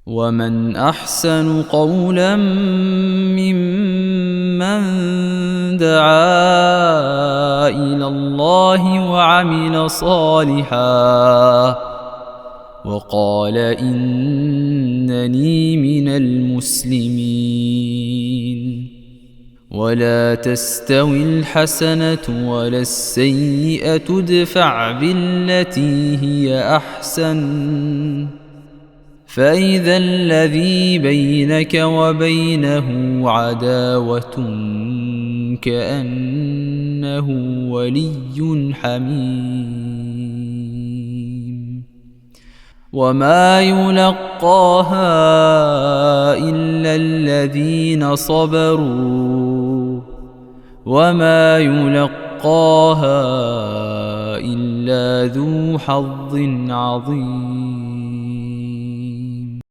ومن أحسن قولا ممن دعا إلى الله وعمل صالحا وقال إنني من المسلمين. ولا تستوي الحسنة ولا السيئة ادفع بالتي هي أحسن فإذا الذي بينك وبينه عداوة كأنه ولي حميم. وما يلقاها إلا الذين صبروا وما يلقاها إلا ذو حظ عظيم.